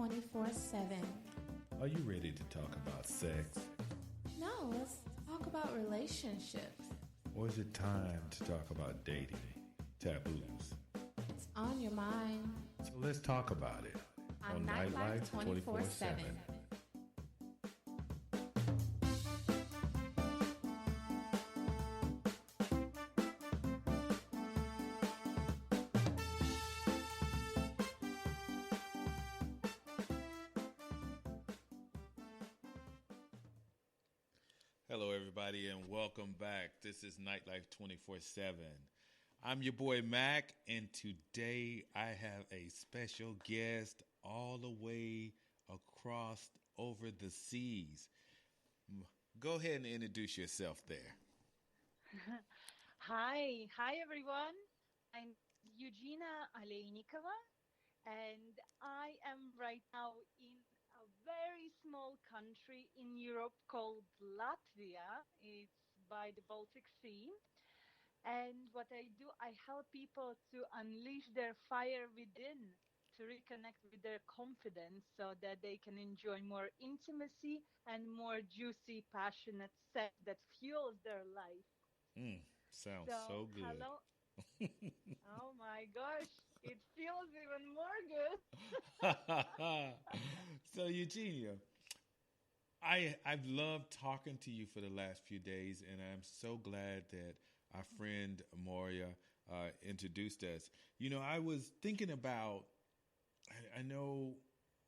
24/7. Are you ready to talk about sex? No, let's talk about relationships. Or is it time to talk about dating, taboos? It's on your mind. So let's talk about it On Nightlife 24/7. Hello, everybody, and welcome back. This is Nightlife 24/7. I'm your boy Mac, and today I have a special guest all the way across over the seas. Go ahead and introduce yourself there. Hi everyone. I'm Eugenia Aleynikova, and I am right now in a very small country in Europe called Latvia. It's by the Baltic Sea. And what I do, I help people to unleash their fire within, to reconnect with their confidence so that they can enjoy more intimacy and more juicy, passionate sex that fuels their life. Sounds So, so good. hello. Oh my gosh, it feels even more good. So, Eugenia, I've loved talking to you for the last few days, and I'm so glad that our friend Moria introduced us. You know, I was thinking about. I know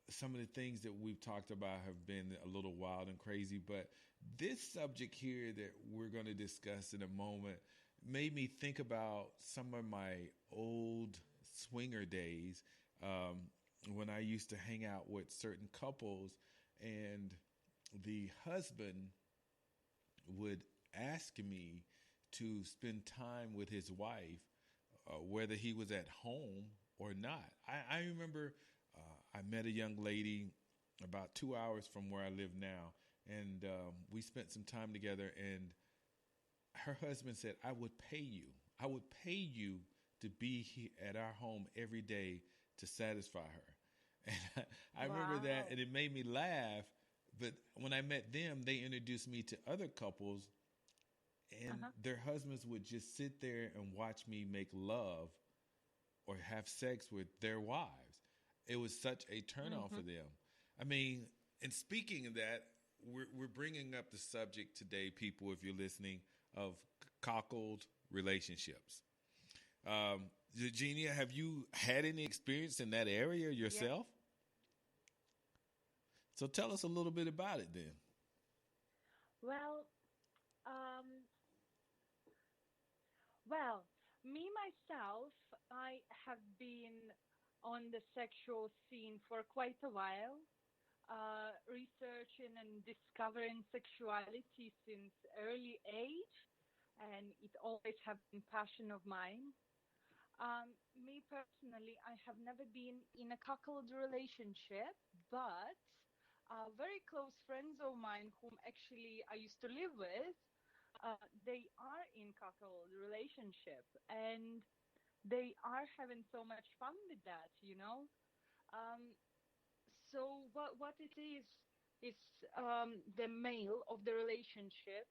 some of the things that we've talked about have been a little wild and crazy, but this subject here that we're going to discuss in a moment made me think about some of my old swinger days, when I used to hang out with certain couples, and the husband would ask me to spend time with his wife, whether he was at home or not. I remember I met a young lady about 2 hours from where I live now, and we spent some time together, and her husband said, I would pay you. I would pay you to be at our home every day to satisfy her. And I remember that, Wow. and it made me laugh. But when I met them, they introduced me to other couples, and Uh-huh. their husbands would just sit there and watch me make love or have sex with their wives. It was such a turn on for Hmm. them. I mean, and speaking of that, we're bringing up the subject today, people, if you're listening, of cockled relationships. Eugenia, have you had any experience in that area Yeah. yourself? So tell us a little bit about it then. Well, um, well, me myself, I have been on the sexual scene for quite a while, researching and discovering sexuality since early age, and it always have been passion of mine. Me personally, I have never been in a cuckold relationship, but very close friends of mine, whom actually I used to live with, they are in cuckold relationship, and they are having so much fun with that. Um, so what it is the male of the relationship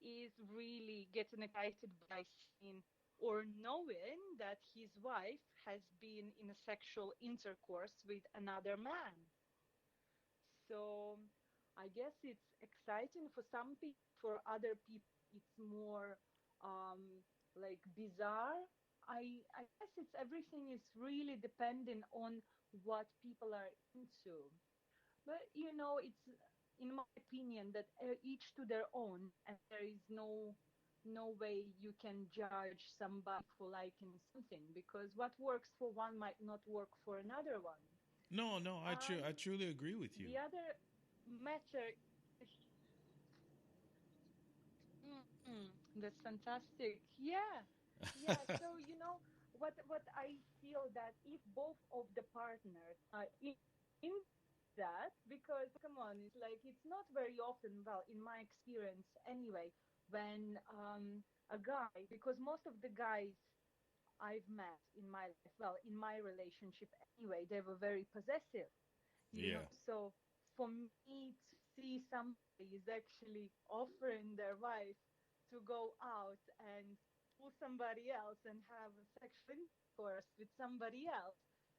is really getting excited by seeing or knowing that his wife has been in a sexual intercourse with another man. So I guess it's exciting for some people, for other people it's more um, like bizarre. I guess it's everything is really depending on what people are into. But it's in my opinion that each to their own, and there is no way you can judge somebody for liking something, because what works for one might not work for another one. No, no, I Um, truly agree with the you. other matter is, that's fantastic. Yeah, yeah. So what I feel that if both of the partners are in that, because come on, it's like it's not very often, well, in my experience anyway, when a guy, because most of the guys I've met in my life, well, in my relationship anyway, they were very possessive. Yeah. So for me to see somebody is actually offering their wife to go out and pull somebody else and have a sexual intercourse with somebody else,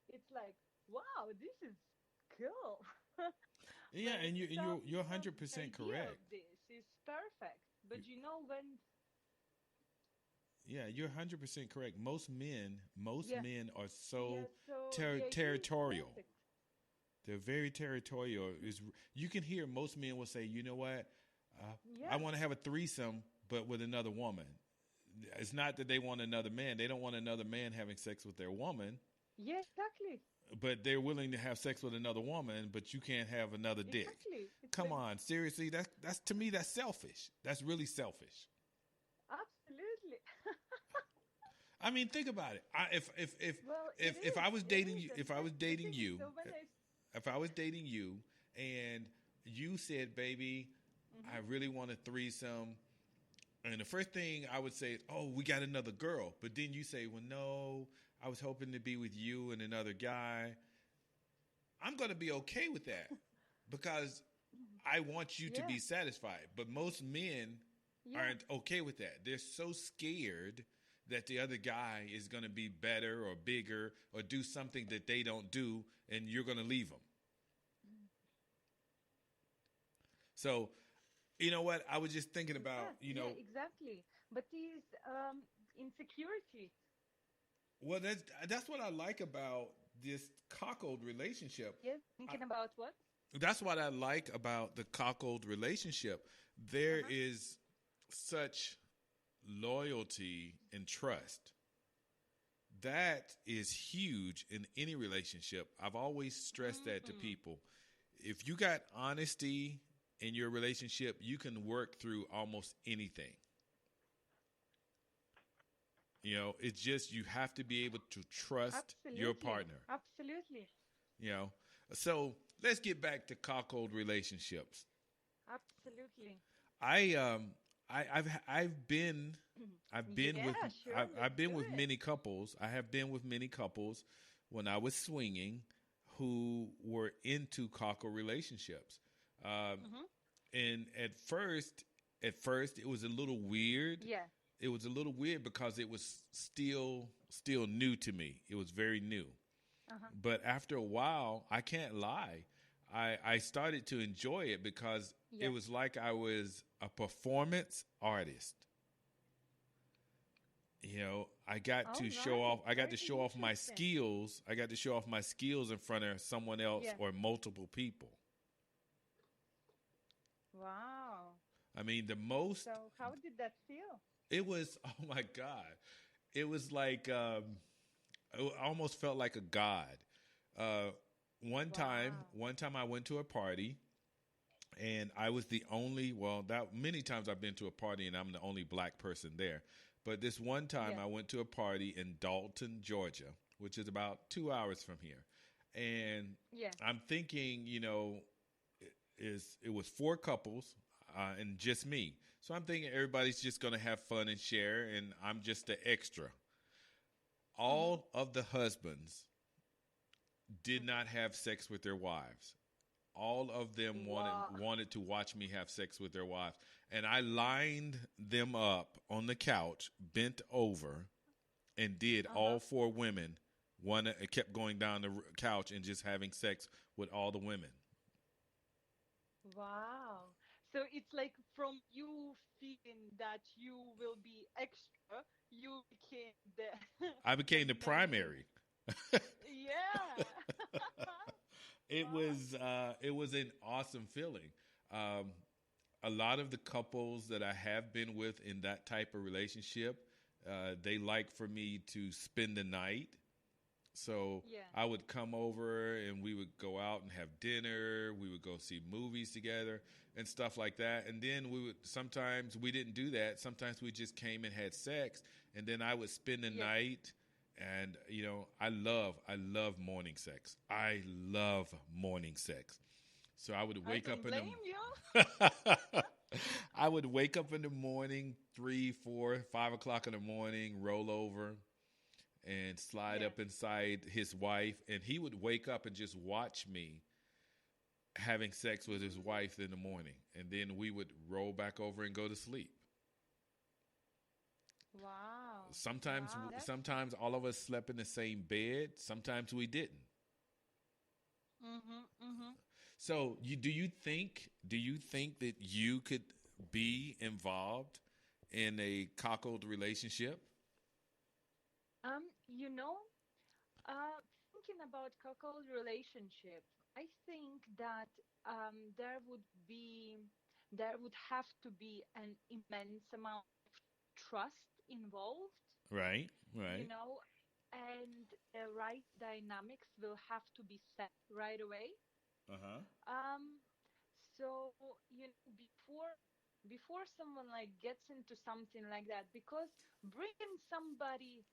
it's like, wow, this is cool. Yeah, But and you're some 100% idea correct. of this is perfect. You- But when, Yeah, you're 100% correct. Most yeah, men are yeah, so so the idea is territorial. perfect. They're very territorial. Is You can hear most men will say, "You know what? Uh, I Yeah, want to have a threesome, but with another woman." It's not that they want another man. They don't want another man having sex with their woman, yeah, exactly, but they're willing to have sex with another woman, but you can't have another dick. exactly. It's Come like on, seriously, that's to me that's selfish. That's really selfish. absolutely. I mean, think about it. Well, If I was it dating is, you, and if I was that's the dating thing. you, So when I, if I was dating you, and you said, "Baby, I Mhm. really want a threesome," and the first thing I would say is, "Oh, we got another girl," but then you say, "Well, no, I was hoping to be with you and another guy." I'm going to be okay with that because I want you to Yeah, be satisfied. But most men yeah, aren't okay with that. They're so scared that the other guy is going to be better or bigger or do something that they don't do, and you're going to leave them. So, you know what? I was just thinking about, yeah, yeah, exactly. But these insecurity. well, that's what I like about this cockled relationship. Yeah, I, thinking about what? that's what I like about the cockled relationship. There Uh-huh. is such loyalty and trust. That is huge in any relationship. I've always stressed that to Mm, people. If you got honesty in your relationship, you can work through almost anything. It's just you have to be able to trust your absolutely, partner. absolutely, You know, so let's get back to cuckold relationships. absolutely. I I've been I've been with Yeah, sure. Let's I've been do with it. many couples. I have been with many couples when I was swinging who were into cockle relationships. Um, Hmm. and at first it was a little weird. Yeah. It was a little weird because it was still new to me. It was very new. Uh-huh. But after a while, I can't lie. I started to enjoy it because it Yeah. was like I was a performance artist. I got All to show right. off. I got to Very show off my interesting. skills. I got to show off my skills in front of someone else Yeah. or multiple people. Wow. I mean, the most So how did that feel? it was. Oh my god! It was like I almost felt like a god. Uh, Wow. one time I went to a party and I was the only. Well, that many times I've been to a party and I'm the only black person there. But this one time Yeah. I went to a party in Dalton, Georgia, which is about 2 hours from here, and Yeah. I'm thinking, it was four couples and just me. So I'm thinking everybody's just going to have fun and share, and I'm just the extra. Hmm. All of the husbands did not have sex with their wives. All of them wanted Wow. wanted to watch me have sex with their wives, and I lined them up on the couch, bent over, and did Uh-huh. all four women. One kept going down the couch and just having sex with all the women. Wow. So it's like from you feeling that you will be extra, you became I the became the main. primary. Yeah. it Wow. was it was an awesome feeling. Um, a lot of the couples that I have been with in that type of relationship, they like for me to spend the night. So Yeah. I would come over and we would go out and have dinner. We would go see movies together and stuff like that. And then sometimes we didn't do that. Sometimes we just came and had sex. And then I would spend the Yeah. night. And, I love morning sex. I love morning sex. So I would I wake don't up in the blame you. I would wake up in the morning, 3, 4, 5 o'clock in the morning, roll over and slide Yeah. up inside his wife, and he would wake up and just watch me having sex with his wife in the morning, and then we would roll back over and go to sleep. Wow. Sometimes, Wow. That's sometimes all of us slept in the same bed. Sometimes we didn't. mm-hmm, mm-hmm. So, do you think that you could be involved in a cuckold relationship? You know, thinking about cuckold relationship, I think that there would be there would have to be an immense amount of trust involved, Right, you right. know, and the right dynamics will have to be set right away. Uh huh. Um, so before someone like gets into something like that, because bringing somebody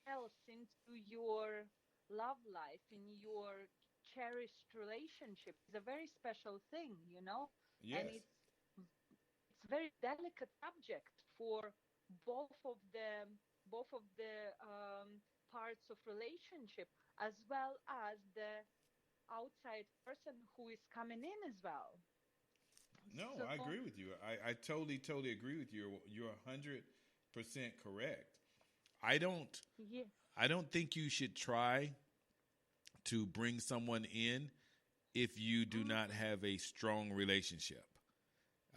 else into your love life, in your cherished relationship, is a very special thing, and Yes. it's very delicate subject for both of the both of the parts of relationship, as well as the outside person who is coming in as well. No, So I agree with you. I totally, totally agree with you. You're 100% correct. I don't yeah. I don't think you should try to bring someone in if you do not Mhm. have a strong relationship.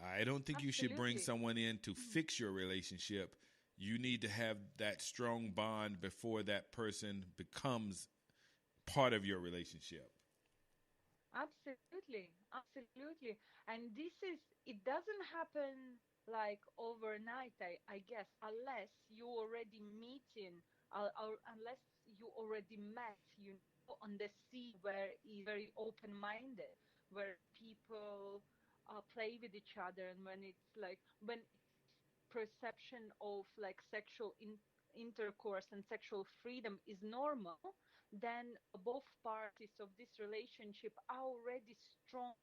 I don't think you should bring Absolutely. someone in to Mhm. fix your relationship. You need to have that strong bond before that person becomes part of your relationship. Absolutely, absolutely. And it doesn't happen like overnight, I guess, unless you already meeting, or unless you already met, on the sea where is very open-minded, where people play with each other, and when perception of like sexual intercourse and sexual freedom is normal, then both parties of this relationship are already strong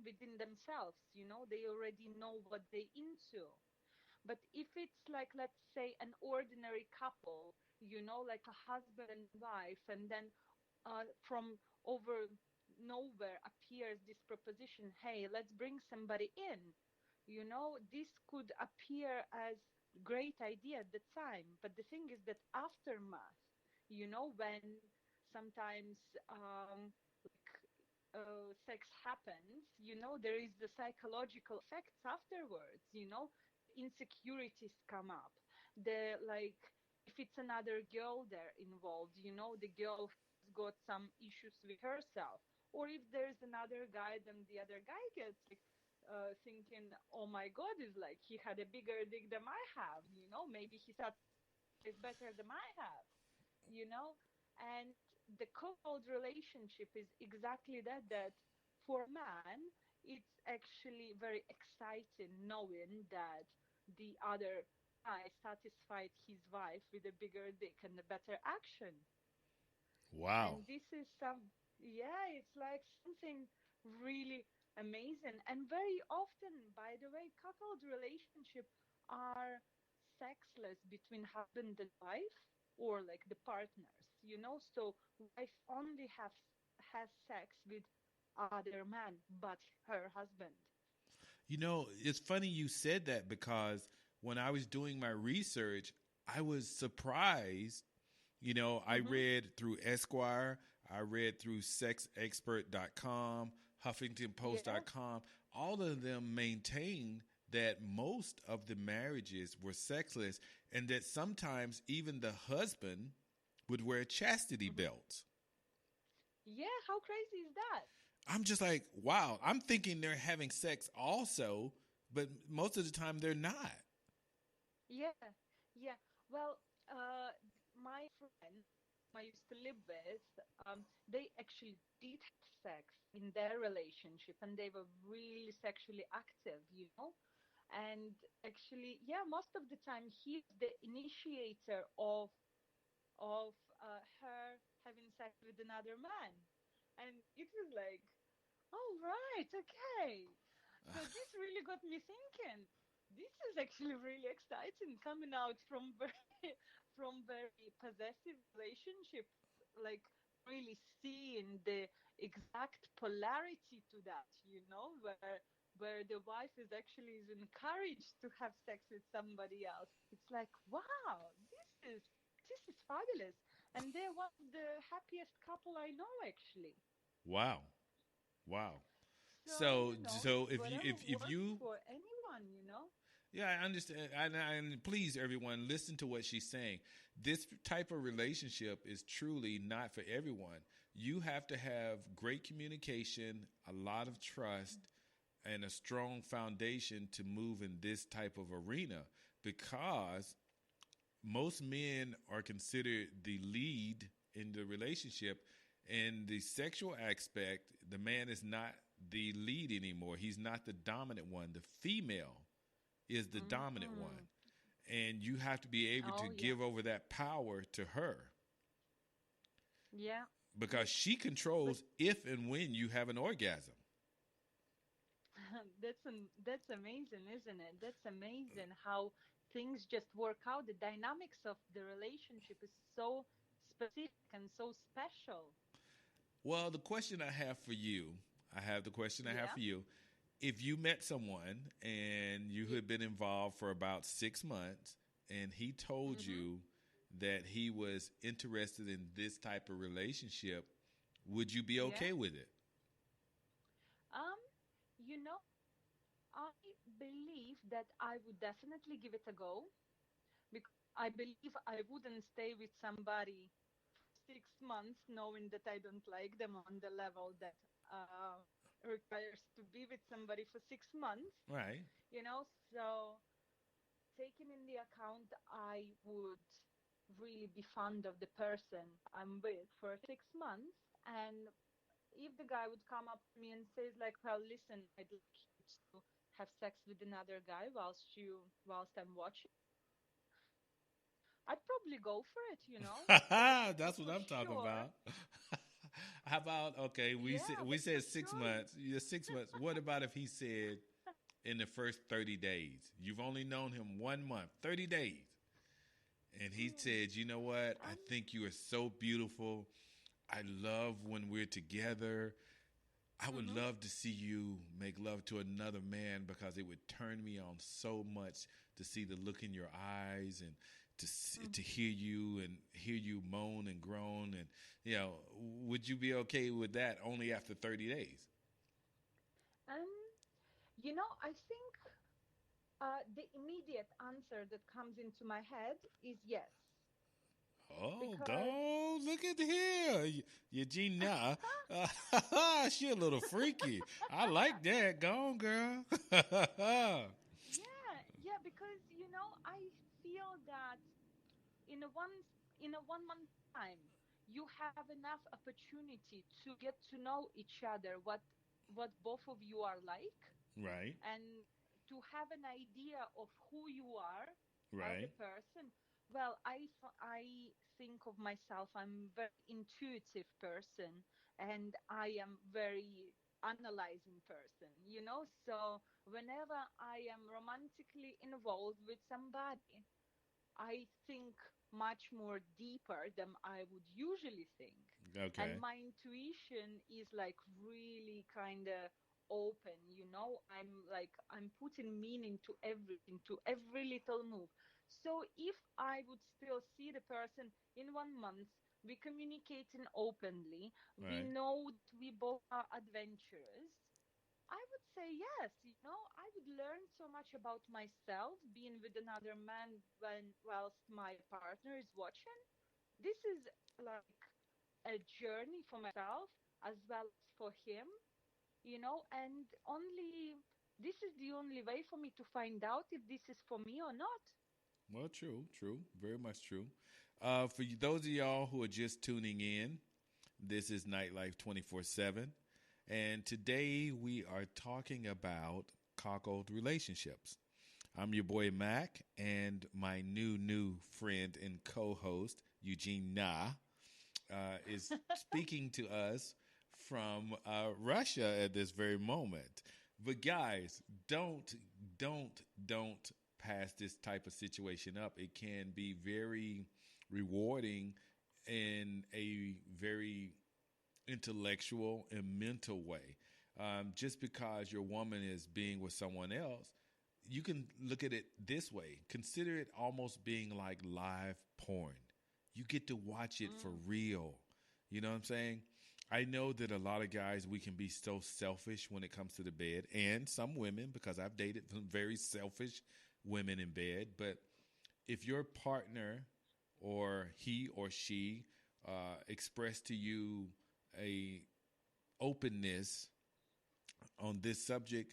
within themselves. They already know what they into. But if it's like, let's say, an ordinary couple, like a husband and wife, and then from over nowhere appears this proposition, hey, let's bring somebody in. This could appear as great idea at the time, but the thing is that aftermath, when sometimes like sex happens, there is the psychological effects afterwards. The insecurities come up. The like if it's another girl there involved, the girl has got some issues with herself. Or if there's another guy, then the other guy gets like thinking, oh my God, is like he had a bigger dick than I have, maybe he satisfies better than I have, you know and the co-ed relationship is exactly that for man, it's actually very exciting knowing that the other guy satisfied his wife with a bigger dick and a better action. Wow. And this is yeah, it's like something really amazing. And very often, by the way, coupled relationship are sexless between husband and wife, or like the partners, so wife only has sex with other man but her husband. It's funny you said that because when I was doing my research, I was surprised. I Mm-hmm. read through Esquire, I read through sexexpert.com, Yeah. huffingtonpost.com. All of them maintained that most of the marriages were sexless and that sometimes even the husband would wear chastity Mm-hmm. belts. Yeah, how crazy is that? I'm just like, wow, I'm thinking they're having sex also, but most of the time they're not. Yeah, yeah. Well, my friend whom I used to live with, they actually did have sex in their relationship, and they were really sexually active, And actually, yeah, most of the time he's the initiator of her having sex with another man, and it was like, oh right, okay. So this really got me thinking. This is actually really exciting coming out from very from very possessive relationships, like really seeing the exact polarity to that, where the wife is encouraged to have sex with somebody else. It's like, wow, this is fabulous. And they're one of the happiest couple I know, actually. Wow. Wow. So, So whatever if works you for anyone. yeah, I understand. And please, everyone, listen to what she's saying. This type of relationship is truly not for everyone. You have to have great communication, a lot of trust, and a strong foundation to move in this type of arena because most men are considered the lead in the relationship. In the sexual aspect, the man is not the lead anymore. He's not the dominant one. The female is the dominant Hmm. one. And you have to be able to Oh, yeah. give over that power to her Yeah. because But, she but controls if and when you have an orgasm. that's amazing, isn't it? That's amazing how things just work out. The dynamics of the relationship is so specific and so special. Well, the question I have for you, I have the question I have Yeah. for you. If you met someone and you Yeah. had been involved for about 6 months and he told Mm-hmm. you that he was interested in this type of relationship, would you be Yeah. okay with it? Um, you know, I believe that I would definitely give it a go because I believe I wouldn't stay with somebody for 6 months knowing that I don't like them on the level that requires to be with somebody for 6 months, Right. you know. So, taking in the account, I would really be fond of the person I'm with for 6 months. And if the guy would come up to me and says like, well, listen, I'd like you to have sex with another guy whilst I'm watching, I'd probably go for it. That's But what for I'm talking sure, about. How about okay? yeah, We but for said six sure, months. Yeah, 6 months. What about if he said in the first 30 days? You've only known him 1 month, 30 days, and he hmm, said, "You know what? I um, think you are so beautiful. I love when we're together. I would mhm, love to see you make love to another man because it would turn me on so much to see the look in your eyes and to mhm. hear you moan and groan and would you be okay with that only after 30 days? um, I think the immediate answer that comes into my head is yes, Oh, because go look at here, Eugenia. She a little freaky. I like that. Go on, girl. yeah, yeah, because I feel that in a one in a 1 month time, you have enough opportunity to get to know each other, what both of you are like, Right, and to have an idea of who you are as right, a person. Well, I think of myself, I'm very intuitive person, and I am very analyzing person, so whenever I am romantically involved with somebody, I think much more deeper than I would usually think. And okay, my intuition is like really kind of open, I'm putting meaning to everything, to every little move. So if I would still see the person in 1 month, we communicating openly, we right. know that we both are adventurous, I would say yes. I would learn so much about myself being with another man whilst my partner is watching. This is like a journey for myself as well as for him, and only this is the only way for me to find out if this is for me or not. Well, true, true, very much true. For those of y'all who are just tuning in, this is Nightlife 24/7, and today we are talking about cuckold relationships. I'm your boy Mac, and my new friend and co-host Eugene Na is speaking to us from Russia at this very moment. But guys, don't, don't pass this type of situation up. It can be very rewarding in a very intellectual and mental way. Just because your woman is being with someone else, you can look at it this way. Consider it almost being like live porn. You get to watch it for real. You know what I'm saying? I know that a lot of guys, we can be so selfish when it comes to the bed, and some women, because I've dated some very selfish women in bed. But if your partner or he or she express to you a openness on this subject,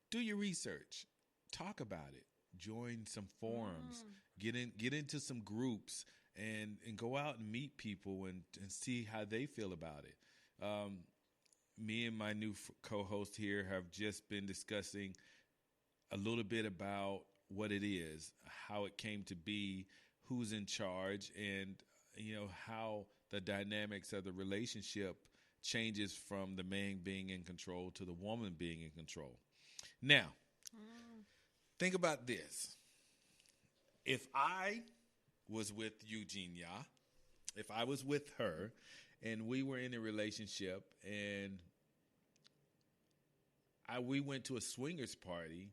do your research, talk about it, join some forums, get into some groups, and go out and meet people and see how they feel about it. Me and my new co-host here have just been discussing a little bit about what it is, how it came to be, who's in charge, and how the dynamics of the relationship changes from the man being in control to the woman being in control. Now, think about this. If I was with Eugenia, if I was with her and we were in a relationship and we went to a swingers party,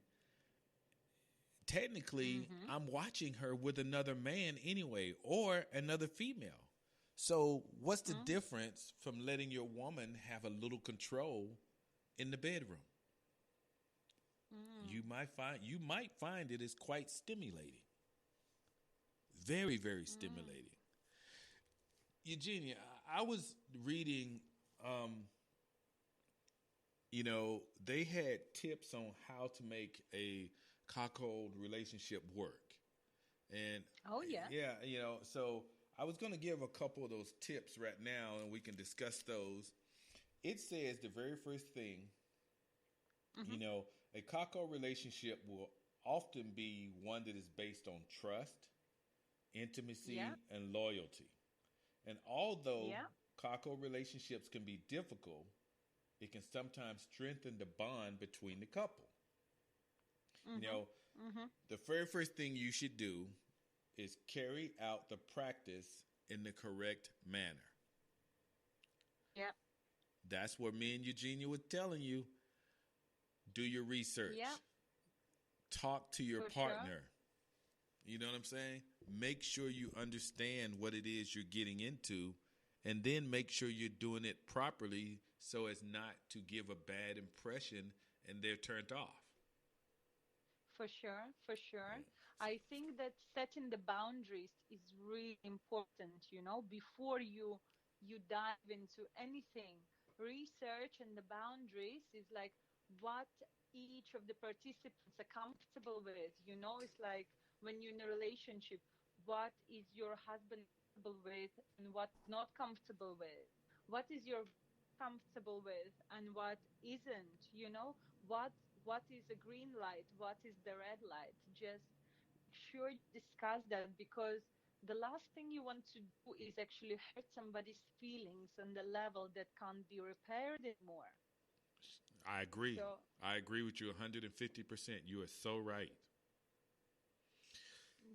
technically I'm watching her with another man anyway, or another female. So what's the difference from letting your woman have a little control in the bedroom? You might find it is quite stimulating. Very, very stimulating. Eugenia, I was reading, they had tips on how to make a cuckold relationship work. And Oh, yeah. yeah, so I was going to give a couple of those tips right now and we can discuss those. It says the very first thing, a cuckold relationship will often be one that is based on trust, intimacy, and loyalty. And although cuckold relationships can be difficult, it can sometimes strengthen the bond between the couple. The very first thing you should do is carry out the practice in the correct manner. Yeah. That's what me and Eugenia were telling you. Do your research. Yeah. Talk to your For partner. sure. You know what I'm saying? Make sure you understand what it is you're getting into, and then make sure you're doing it properly so as not to give a bad impression and they're turned off. For sure, for sure. I think that setting the boundaries is really important, before you dive into anything. Research and the boundaries is like what each of the participants are comfortable with. It's like when you're in a relationship, what is your husband comfortable with and what not comfortable with? What is your comfortable with and what isn't? What what is a green light, what is the red light. Just sure you discuss that, because the last thing you want to do is actually hurt somebody's feelings on the level that can't be repaired anymore. I agree. So I agree with you 150%. You are so right.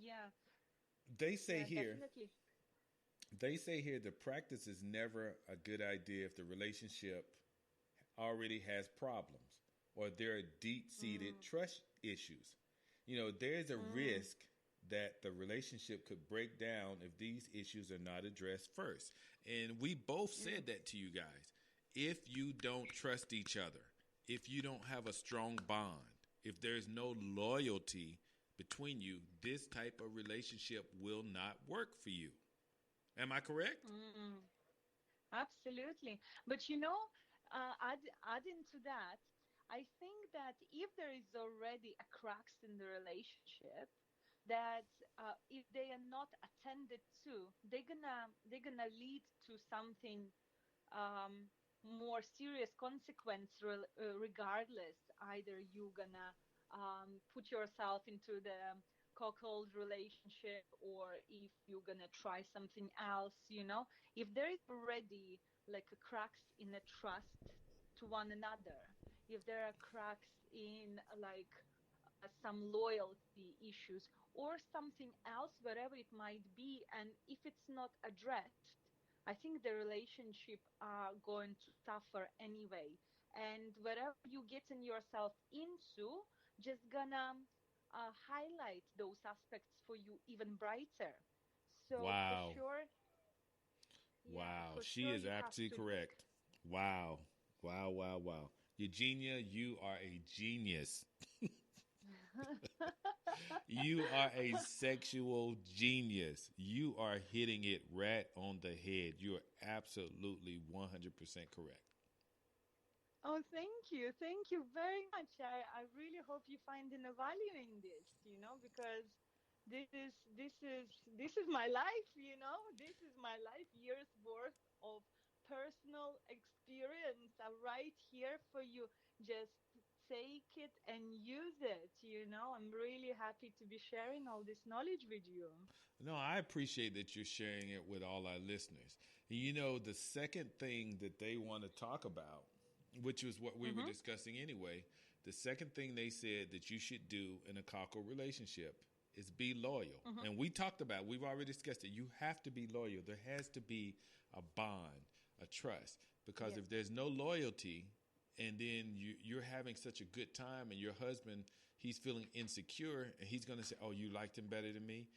yeah, They say yeah, here, definitely. they say here the practice is never a good idea if the relationship already has problems or there are deep seated trust issues. There's a risk that the relationship could break down if these issues are not addressed first. And we both said that to you guys. If you don't trust each other, if you don't have a strong bond, if there's no loyalty between you, this type of relationship will not work for you. Am I correct? Absolutely. But adding to that, I think that if there is already a cracks in the relationship, that if they are not attended to, they're gonna lead to something um, more serious consequence regardless. Either you gonna put yourself into the cuckold relationship, or if you're gonna try something else. If there is already like a cracks in the trust to one another, if there are cracks in like some loyalty issues or something else, whatever it might be, and if it's not addressed, I think the relationship are going to suffer anyway. And whatever you getting yourself into, just gonna highlight those aspects for you even brighter. So for Wow. sure, yeah, Wow. for She sure is you have absolutely to look. correct. Wow. Wow. Wow. Wow. Eugenia, you are a genius. You are a sexual genius. You are hitting it right on the head. You are absolutely 100% correct. Oh, thank you. Thank you very much. I really hope you finding a value in this, because this is my life, This is my life, years worth of personal experience are right here for you. Just take it and use it. I'm really happy to be sharing all this knowledge with you. No, I appreciate that you're sharing it with all our listeners. You know, the second thing that they want to talk about, which was what we were Mm-hmm. discussing anyway, the second thing they said that you should do in a cockle relationship is be loyal. Mm-hmm. And we talked about, we've already discussed it. You have to be loyal. There has to be a bond, a trust. Because Yes. if there's no loyalty, and then you're having such a good time, and your husband, he's feeling insecure, and he's going to say, "Oh, you liked him better than me.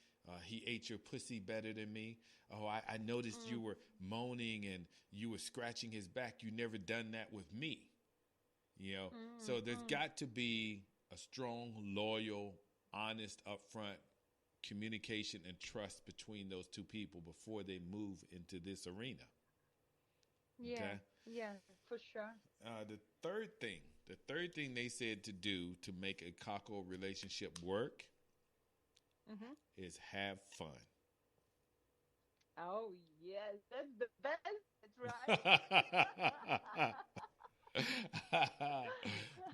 He ate your pussy better than me. Oh, I noticed you Mm, were moaning and you were scratching his back. You never done that with me." So mm, there's mm. got to be a strong, loyal, honest, upfront communication and trust between those two people before they move into this arena. Yeah, Okay. yeah, for sure. The third thing they said to do to make a cockle relationship work Mm-hmm. is have fun. Oh, yes, that's the best, right?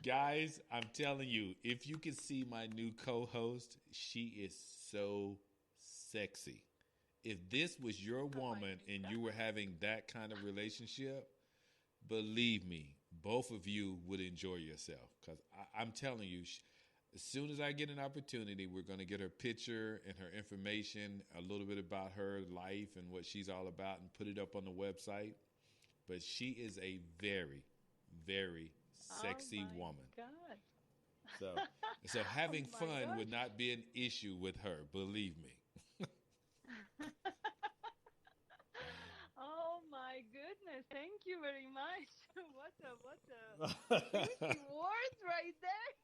Guys, I'm telling you, if you can see my new co host, she is so sexy. If this was your Oh my woman and you were God. having that kind of relationship, believe me, both of you would enjoy yourself. Because I'm telling you, as soon as I get an opportunity, we're going to get her picture and her information, a little bit about her life and what she's all about, and put it up on the website. But she is a very, very Oh sexy my woman. God. So, so Oh having my fun would gosh. not be an issue with her. Believe me. Oh my goodness. Thank you very much. What a juicy words right there.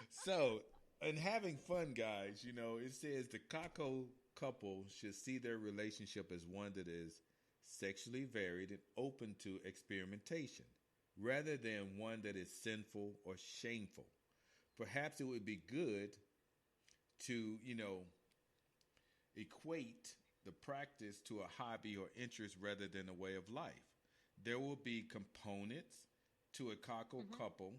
So, and having fun, guys, it says the Kako couple should see their relationship as one that is sexually varied and open to experimentation, rather than one that is sinful or shameful. Perhaps it would be good to, equate the practice to a hobby or interest rather than a way of life. There will be components to a Kako Mm-hmm. couple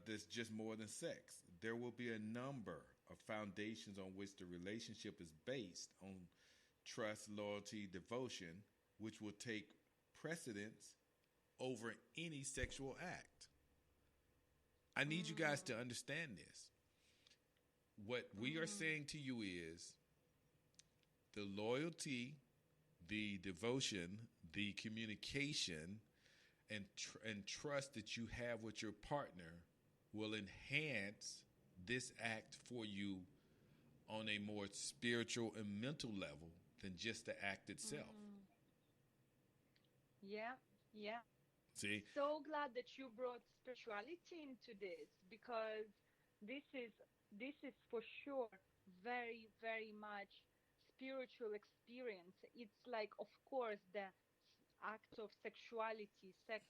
that's just more than sex. There will be a number of foundations on which the relationship is based on trust, loyalty, devotion, which will take precedence over any sexual act. I need you guys to Mm, understand this. What we are mm, saying to you is the loyalty, the devotion, the communication, and trust that you have with your partner will enhance this act for you on a more spiritual and mental level than just the act itself. mm. Yeah, yeah. See? So glad that you brought spirituality into this, because this is this is for sure very, very much spiritual experience. It's like, of course, the act of sexuality, sex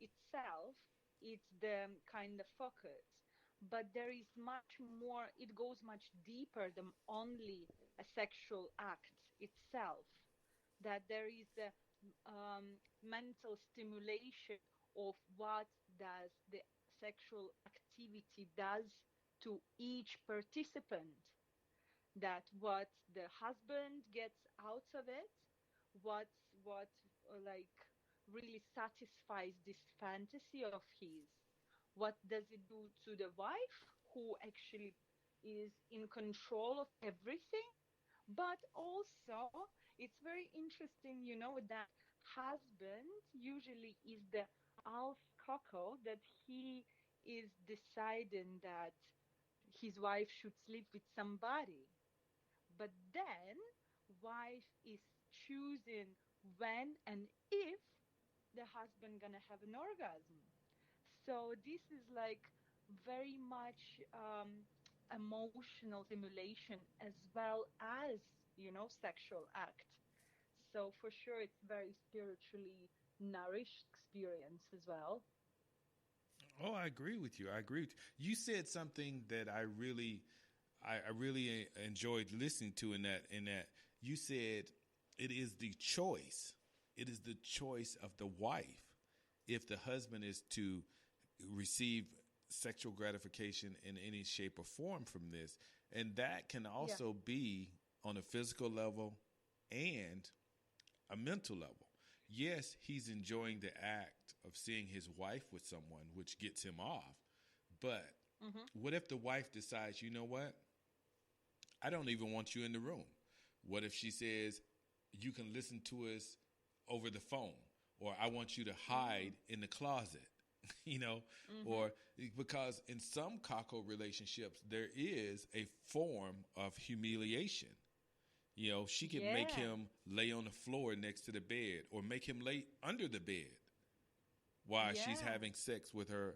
itself, it's the kind of focus, but there is much more. It goes much deeper than only a sexual act itself. That there is a mental stimulation of what does the sexual activity does to each participant, that what the husband gets out of it, what like really satisfies this fantasy of his, what does it do to the wife who actually is in control of everything, but also it's very interesting, that husband usually is the alpha cockle, that he is deciding that his wife should sleep with somebody. But then wife is choosing when and if the husband gonna have an orgasm. So this is like very much emotional stimulation as well as, sexual act. So for sure, it's very spiritually nourished experience as well. Oh, I agree with you. I agree with you. You said something that I really enjoyed listening to in that you said it is the choice. It is the choice of the wife if the husband is to receive sexual gratification in any shape or form from this. And that can Yeah. also be on a physical level and a mental level. Yes, he's enjoying the act of seeing his wife with someone, which gets him off. But Hmm. what if the wife decides, you know what? I don't even want you in the room. What if she says, you can listen to us over the phone, or I want you to hide Mm. in the closet, you know, Hmm. or because in some cockle relationships, there is a form of humiliation. You know, she could make Yeah. him lay on the floor next to the bed or make him lay under the bed while she's Yeah. having sex with her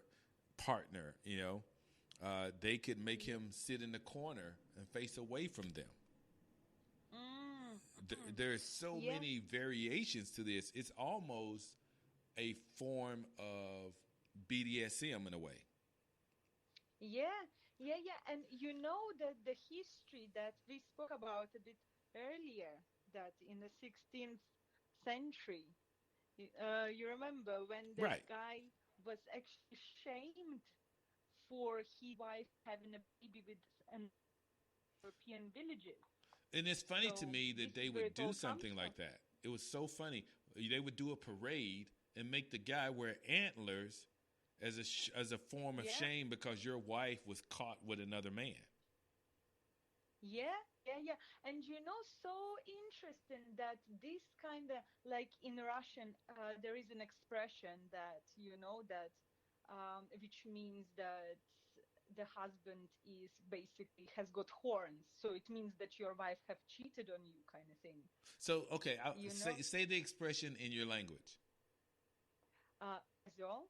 partner, you know. They could make Yeah. him sit in the corner and face away from them. Mm. Mhm. There's so Yeah. many variations to this. It's almost a form of BDSM in a way. Yeah, yeah. And that the history that we spoke about a bit earlier, that in the 16th century, you remember when that Right. guy was actually shamed for his wife having a baby with an European villages. And it's funny to So me this that they is where would it do all comes something from. like that. It was so funny. They would do a parade and make the guy wear antlers as as a form of Yeah, shame because your wife was caught with another man. yeah. And so interesting that this kind of, like in Russian, there is an expression that, that which means that the husband is basically has got horns. So it means that your wife have cheated on you, kind of thing. So, okay, You know, say the expression in your language. Kозел,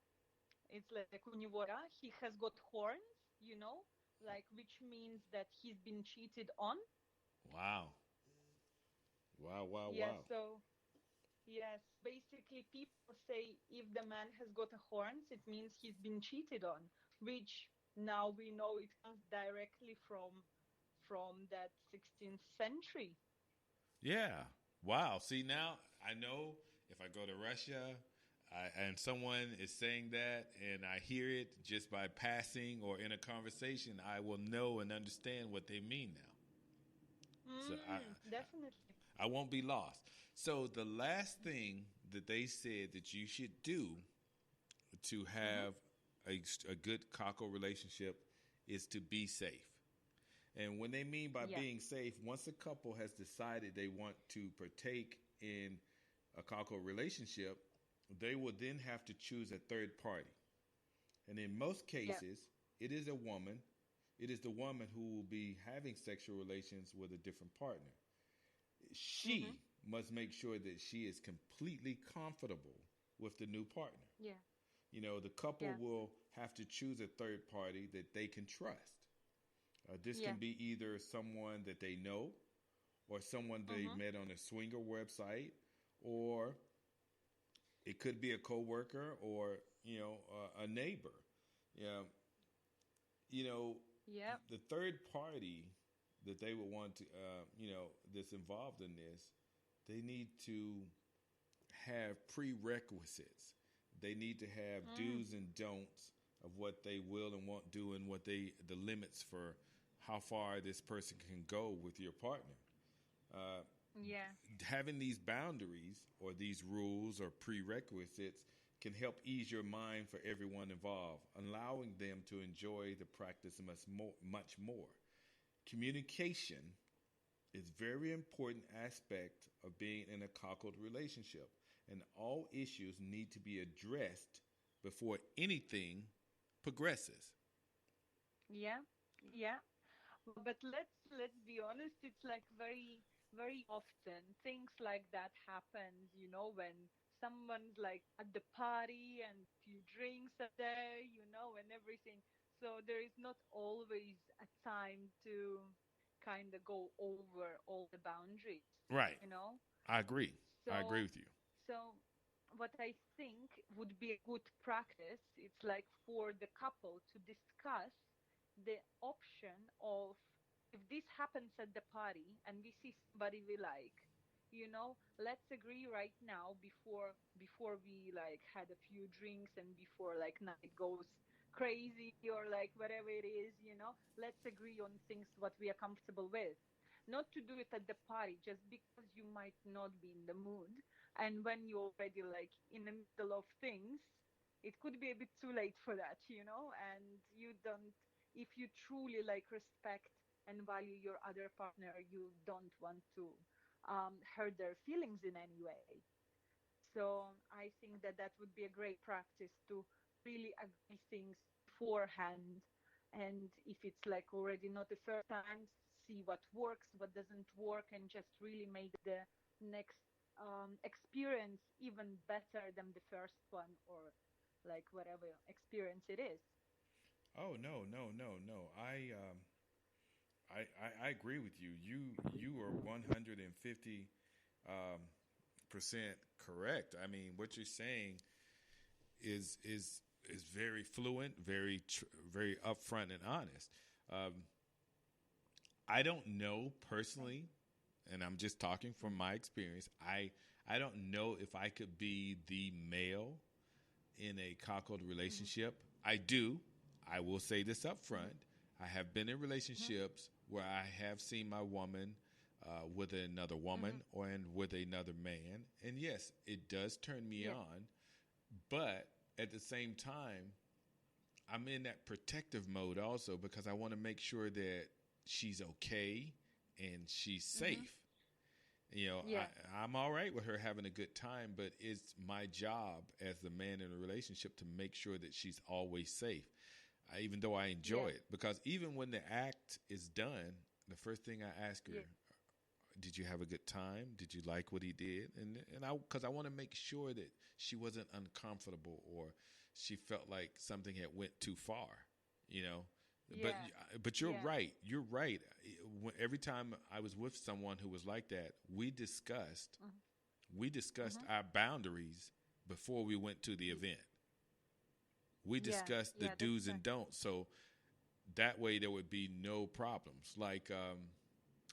it's like у него, yeah, he has got horns, like which means that he's been cheated on. Wow. Wow, wow, Yeah, wow. so yes, basically people say if the man has got a horns, it means he's been cheated on, which now we know it comes directly from that 16th century. Yeah. Wow. See, now I know if I go to Russia and someone is saying that and I hear it just by passing or in a conversation, I will know and understand what they mean now. So Definitely. I won't be lost. So the last thing that they said that you should do to Hmm. have a good cockle relationship is to be safe. And when they mean by Yeah. being safe, once a couple has decided they want to partake in a cockle relationship, they will then have to choose a third party. And in most Yeah. cases, it is a woman. It is the woman who will be having sexual relations with a different partner. Hmm. She must make sure that she is completely comfortable with the new partner. Yeah. You know, the couple Yeah. will have to choose a third party that they can trust. This Yeah. can be either someone that they know, or someone they Hmm. met on a swinger website, or it could be a coworker or a neighbor. Yeah, you know, Yeah. the third party that they would want to, that's involved in this, they need to have prerequisites. They need to have Mm. do's and don'ts of what they will and won't do, and what the limits for how far this person can go with your partner. Uh, Yeah. Having these boundaries or these rules or prerequisites can help ease your mind for everyone involved, allowing them to enjoy the practice much more. Communication is very important aspect of being in a cockled relationship, and all issues need to be addressed before anything progresses. Yeah, yeah. But let's be honest, it's like very often things like that happens, when someone's like at the party and few drinks are there, and everything. So there is not always a time to kind of go over all the boundaries, Right. you know? I agree. I agree So with you. so what I think would be a good practice, it's like for the couple to discuss the option of, if this happens at the party and we see somebody we like, let's agree right now, before we like had a few drinks and before like night goes crazy or like whatever it is, let's agree on things what we are comfortable with. Not to do it at the party just because you might not be in the mood, and when you're already like in the middle of things, it could be a bit too late for that, and you don't, if you truly like respect and value your other partner, you don't want to hurt their feelings in any way. So I think that that would be a great practice to really agree things beforehand. And if it's like already not the first time, see what works, what doesn't work, and just really make the next experience even better than the first one, or like whatever experience it is. Oh no, no, no, no. I agree with you. You are 150 um, percent correct. I mean, what you're saying is very fluent, very upfront and honest. Um, I don't know personally, and I'm just talking from my experience. I don't know if I could be the male in a cockled Mm-hmm. relationship. I do. I will say this up front. Mm-hmm. I have been in Mm-hmm. relationships where I have seen my woman with another woman Mm-hmm. or and with another man, and yes, it does turn me Yeah. on. But at the same time, I'm in that protective mode also because I want to make sure that she's okay and she's Mm-hmm. safe. You know, Yeah. I'm all right with her having a good time, but it's my job as the man in a relationship to make sure that she's always safe. Even though I enjoy Yeah. it, because even when the act is done, the first thing I ask her, Yeah. "Did you have a good time? Did you like what he did?" And I because I want to make sure that she wasn't uncomfortable or she felt like something had went too far, you know. But Yeah. but you're Yeah. right. You're right. Every time I was with someone who was like that, Mm-hmm. we discussed Mm-hmm. our boundaries before we went to the event. We Yeah. discussed the Yeah. That's do's and don'ts, so that way there would be no problems. Like,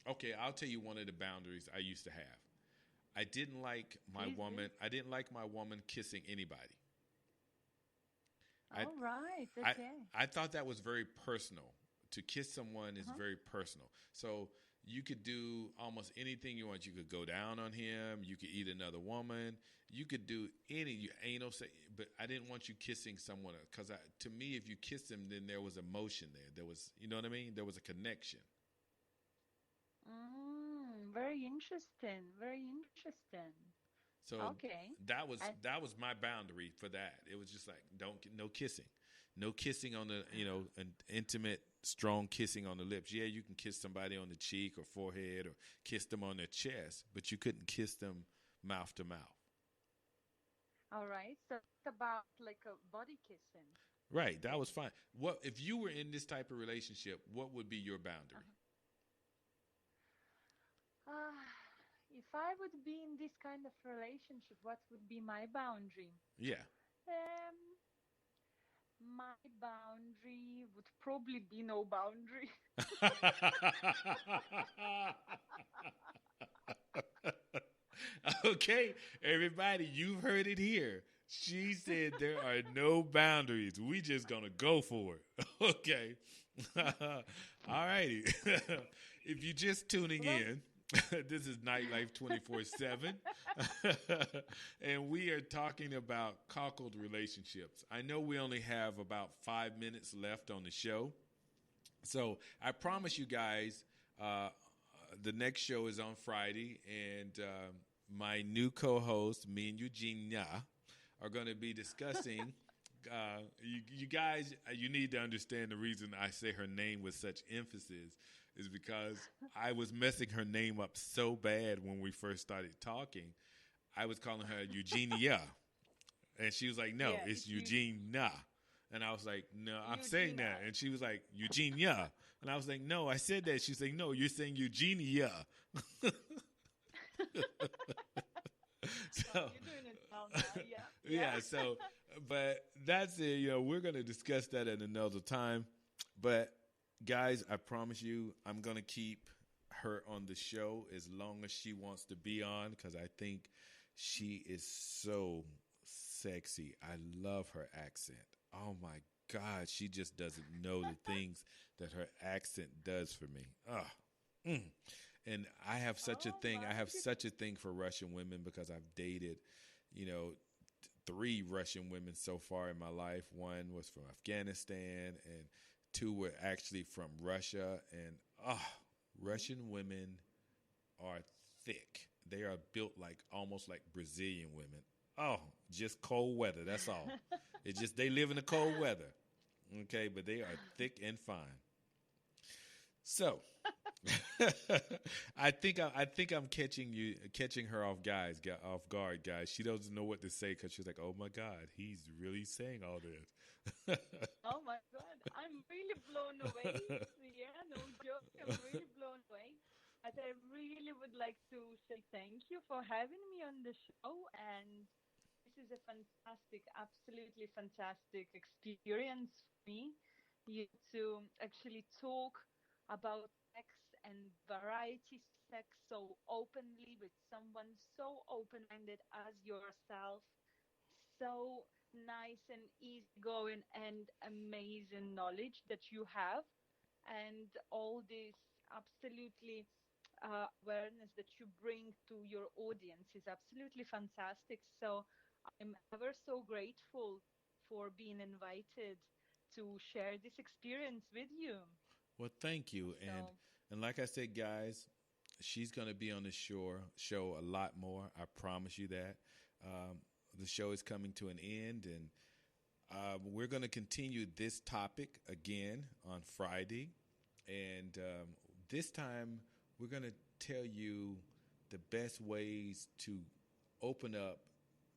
okay, I'll tell you one of the boundaries I used to have. I didn't like my please do. woman. I didn't like my woman kissing anybody. I All right. I Okay. I thought that was very personal. To kiss someone is Uh-huh. very personal. So you could do almost anything you want. You could go down on him. You could eat another woman. You could do anal sex. But I didn't want you kissing someone because to me, if you kissed him, then there was emotion there. There was, you know what I mean? There was a connection. Very interesting. Very interesting. So Okay. that And was my boundary for that. It was just like no kissing, no kissing on the an intimate strong kissing on the lips. Yeah, you can kiss somebody on the cheek or forehead or kiss them on their chest, but you couldn't kiss them mouth to mouth. all right. So it's about like a body kissing Right, that thing. was fine. What if you were in this type of relationship? What would be your boundary? Uh-huh. Ah, if I would be in this kind of relationship, what would be my boundary? Yeah. Um, my boundary would probably be no boundary. Okay, everybody, you've heard it here. She said there are no boundaries. We just gonna go for it. Okay. All righty. If you're just tuning Well, in, this is Nightlife 24/7. And we are talking about cockled relationships. I know we only have about 5 minutes left on the show. So I promise you guys, the next show is on Friday, and my new co-host, me and Eugenia, are going to be discussing. You guys, you need to understand the reason I say her name with such emphasis is because I was messing her name up so bad when we first started talking. I was calling her Eugenia, and she was like, "No, Yeah, it's Eugenia." And I was like, "No, I'm saying that." And she was like, "Eugenia." And I was like, "No, I said that." She's like, "No, you're saying Eugenia." So, You're doing it well now, yeah. yeah, so, but that's it. We're going to discuss that at another time. But, guys, I promise you, I'm going to keep her on the show as long as she wants to be on because I think she is so sexy. I love her accent. Oh, my God. She just doesn't know the things that her accent does for me. And I have such a thing. I have such a thing for Russian women because I've dated, 3 Russian women so far in my life. One was from Afghanistan, and 2 were actually from Russia. And Russian women are thick. They are built like almost like Brazilian women. Oh, just cold weather. That's all. It's just they live in the cold weather. Okay, but they are thick and fine. So, I think I'm catching her off guard, guys. She doesn't know what to say because she's like, "Oh my God, he's really saying all this." Oh my God, I'm really blown away. Yeah, no joke, I'm really blown away. But I really would like to say thank you for having me on the show. And this is a fantastic, absolutely fantastic experience for me. You to actually talk about sex and variety of sex so openly with someone so open-minded as yourself, so nice and easygoing and amazing knowledge that you have, and all this absolutely awareness that you bring to your audience is absolutely fantastic. So I'm ever so grateful for being invited to share this experience with you. Well, thank you, and So and like I said, guys, she's going to be on the show a lot more. I promise you that. Um, the show is coming to an end, and we're going to continue this topic again on Friday. And this time, we're going to tell you the best ways to open up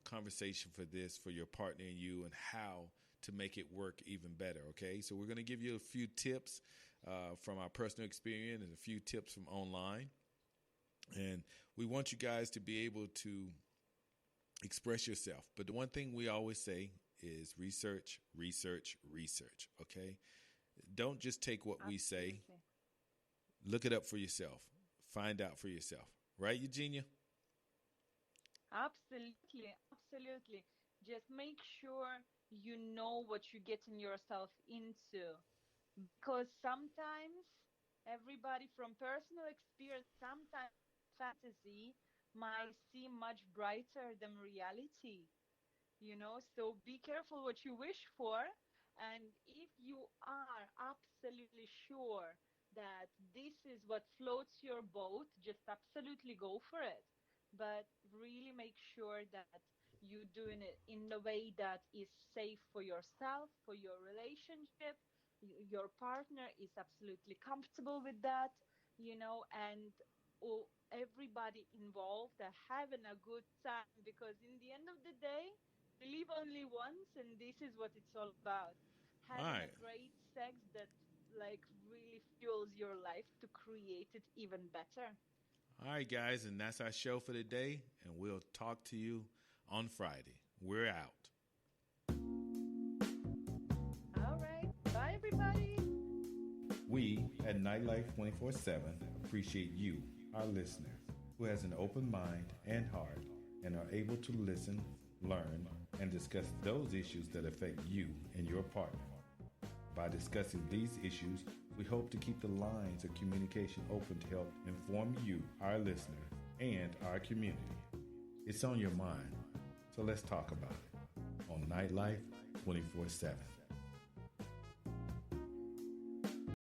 conversation for this for your partner and you, and how to make it work even better. Okay, so we're going to give you a few tips from our personal experience and a few tips from online. And we want you guys to be able to express yourself. But the one thing we always say is research, research, research. Okay? Don't just take what we say, absolutely. look it up for yourself, find out for yourself. Right, Eugenia? Absolutely, absolutely. Just make sure you know what you're getting yourself into. Because sometimes everybody from personal experience, sometimes fantasy might seem much brighter than reality. So be careful what you wish for. And if you are absolutely sure that this is what floats your boat, just absolutely go for it. But really make sure that you're doing it in a way that is safe for yourself, for your relationship. Your partner is absolutely comfortable with that, and everybody involved are having a good time, because in the end of the day, we live only once, and this is what it's all about. All Having right. a great sex that like really fuels your life to create it even better. All right, guys, and that's our show for today, and we'll talk to you on Friday. We're out. All right. Bye, everybody. We at Nightlife 24/7 appreciate you, our listener, who has an open mind and heart and are able to listen, learn, and discuss those issues that affect you and your partner. By discussing these issues, we hope to keep the lines of communication open to help inform you, our listener, and our community. It's on your mind, so let's talk about it on Nightlife 24/7.